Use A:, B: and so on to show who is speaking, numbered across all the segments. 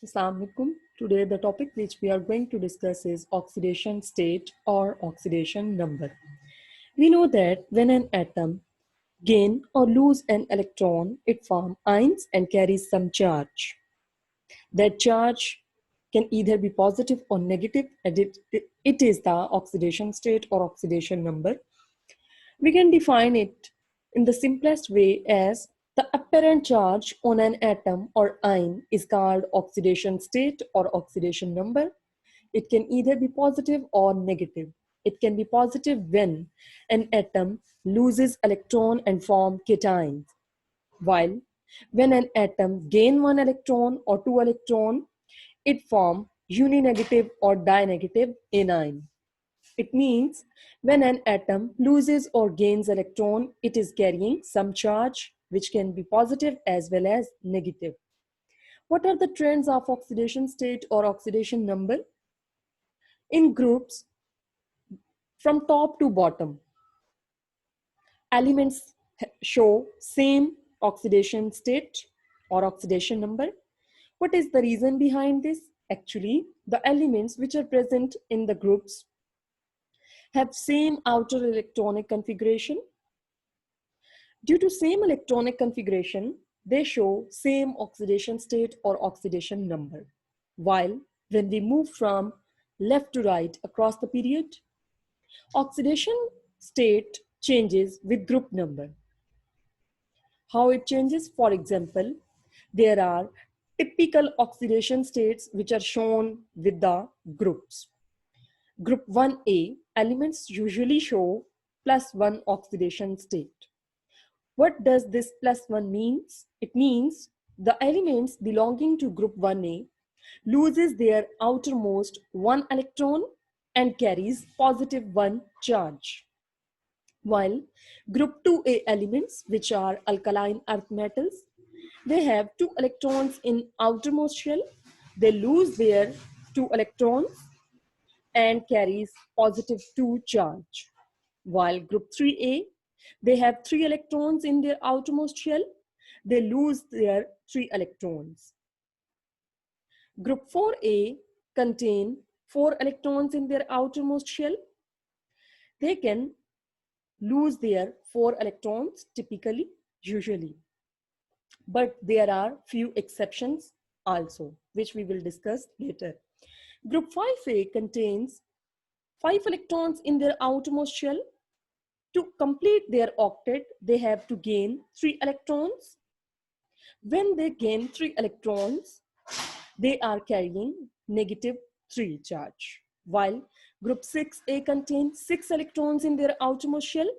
A: Assalamu alaikum. Today the topic which we are going to discuss is oxidation state or oxidation number. We know that when an atom gain or lose an electron, it forms ions and carries some charge. That charge can either be positive or negative, and it is the oxidation state or oxidation number. We can define it in the simplest way as the apparent charge on an atom or ion is called oxidation state or oxidation number. It can either be positive or negative. It can be positive when an atom loses electron and form cations, while when an atom gain one electron or two electron, it form uninegative or dinegative anion. It means when an atom loses or gains electron, it is carrying some charge which can be positive as well as negative. What are the trends of oxidation state or oxidation number? In groups from top to bottom, elements show same oxidation state or oxidation number. What is the reason behind this? Actually, the elements which are present in the groups have same outer electronic configuration. Due to same electronic configuration, they show same oxidation state or oxidation number. While when we move from left to right across the period, oxidation state changes with group number. How it changes? For example, there are typical oxidation states which are shown with the groups. Group 1A elements usually show +1 oxidation state. What does this +1 means? It means the elements belonging to group 1A loses their outermost one electron and carries +1 charge. While group 2A elements, which are alkaline earth metals, they have two electrons in outermost shell. They lose their two electrons and carries +2 charge. While group 3A, they have 3 electrons in their outermost shell. They lose their 3 electrons. Group 4A contain 4 electrons in their outermost shell. They can lose their 4 electrons typically, usually. But there are few exceptions also, which we will discuss later. Group 5A contains 5 electrons in their outermost shell. To complete their octet, they have to gain 3 electrons. When they gain 3 electrons, they are carrying -3 charge. While group 6A contains 6 electrons in their outermost shell.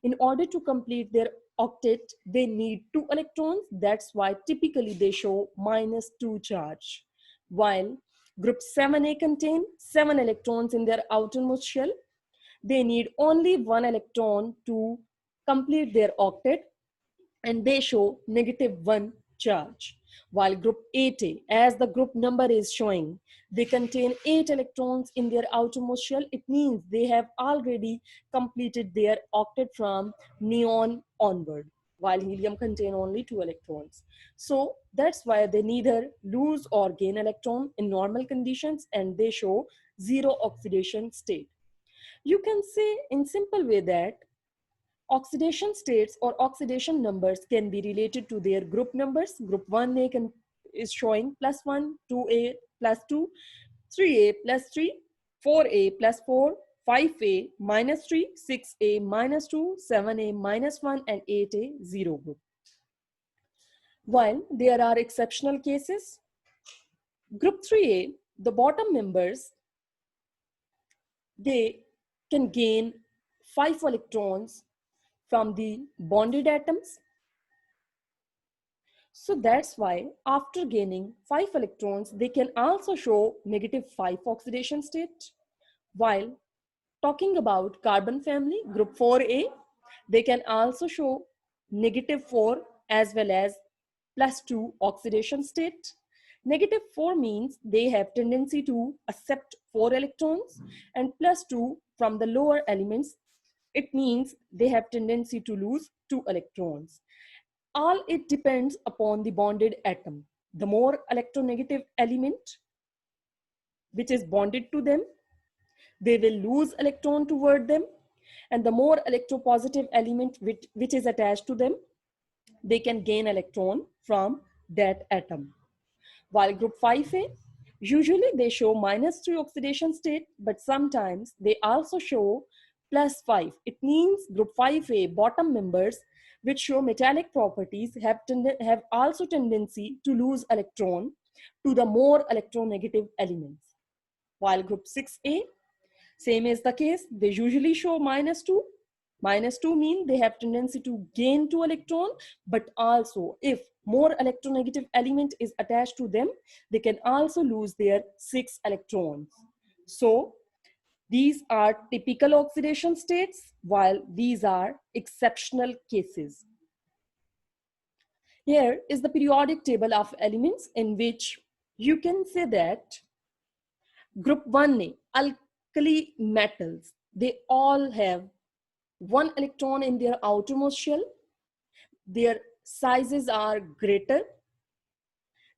A: In order to complete their octet, they need 2 electrons. That's why typically they show -2 charge. While group 7A contains 7 electrons in their outermost shell. They need only 1 electron to complete their octet, and they show -1 charge. While group 8A, as the group number is showing, they contain 8 electrons in their outermost shell. It means they have already completed their octet from neon onward, while helium contain only 2 electrons. So that's why they neither lose or gain electron in normal conditions, and they show zero oxidation state. You can say in simple way that oxidation states or oxidation numbers can be related to their group numbers. Group 1A is showing +1, 2A +2, 3A +3, 4A +4, 5A -3, 6A -2, 7A -1, and 8A 0 group. While there are exceptional cases, group 3A, the bottom members, they can gain 5 electrons from the bonded atoms. So that's why after gaining 5 electrons, they can also show -5 oxidation state. While talking about carbon family, group 4A, they can also show -4 as well as +2 oxidation state. -4 means they have tendency to accept 4 electrons, and +2 from the lower elements, it means they have tendency to lose 2 electrons. All it depends upon the bonded atom. the more electronegative element which is bonded to them, they will lose electron toward them, and the more electropositive element which is attached to them, they can gain electron from that atom. While group 5A, usually they show -3 oxidation state, but sometimes they also show +5. It means group 5A bottom members which show metallic properties have also tendency to lose electron to the more electronegative elements. While group 6A, same is the case, they usually show -2. -2 mean they have tendency to gain 2 electron, but also if more electronegative element is attached to them, they can also lose their 6 electrons. So these are typical oxidation states, while these are exceptional cases. Here is the periodic table of elements in which you can say that group 1A, alkali metals, they all have 1 electron in their outermost shell. Their sizes are greater.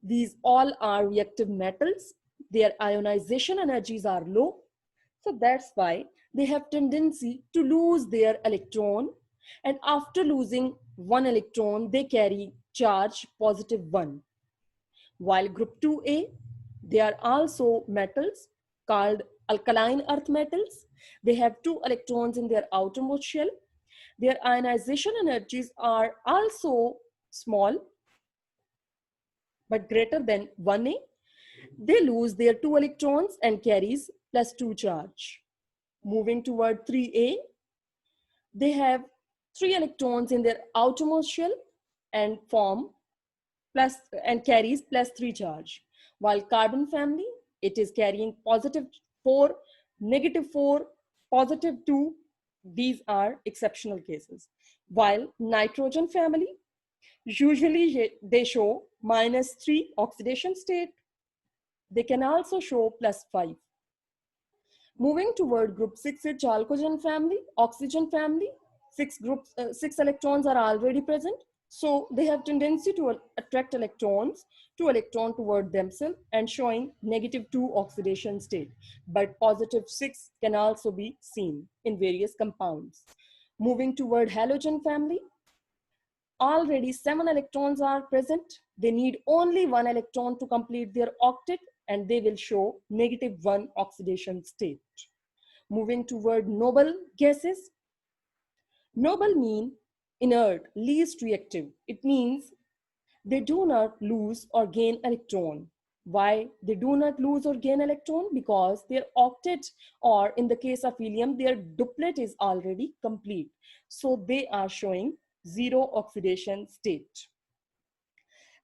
A: These all are reactive metals. Their ionization energies are low. So that's why they have tendency to lose their electron. And after losing 1 electron, they carry charge +1. While group 2A, they are also metals called alkaline earth metals. They have 2 electrons in their outermost shell. Their ionization energies are also small, but greater than 1A. They lose their 2 electrons and carries +2 charge. Moving toward 3A, they have 3 electrons in their outermost shell and carries +3 charge. While carbon family, it is carrying +4, -4, +2. These are exceptional cases. While nitrogen family, usually they show -3 oxidation state. They can also show +5. Moving toward group 6 is chalcogen family, oxygen family. 6 electrons are already present. So they have tendency to attract electrons, 2 electron toward themselves and showing -2 oxidation state. But +6 can also be seen in various compounds. Moving toward halogen family, already 7 electrons are present. They need only 1 electron to complete their octet and they will show -1 oxidation state. Moving toward noble gases. Noble mean inert, least reactive. It means they do not lose or gain electron. Why they do not lose or gain electron? Because their octet, or in the case of helium, their duplet is already complete. So they are showing 0 oxidation state.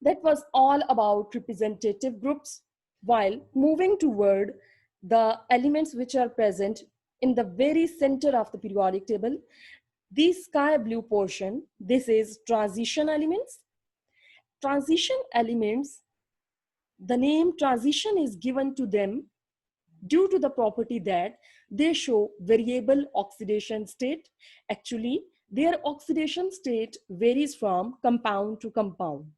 A: That was all about representative groups. While moving toward the elements which are present in the very center of the periodic table, this sky blue portion, this is transition elements. Transition elements, the name transition is given to them due to the property that they show variable oxidation state. Actually, their oxidation state varies from compound to compound.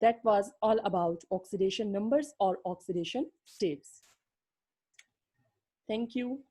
A: That was all about oxidation numbers or oxidation states. Thank you.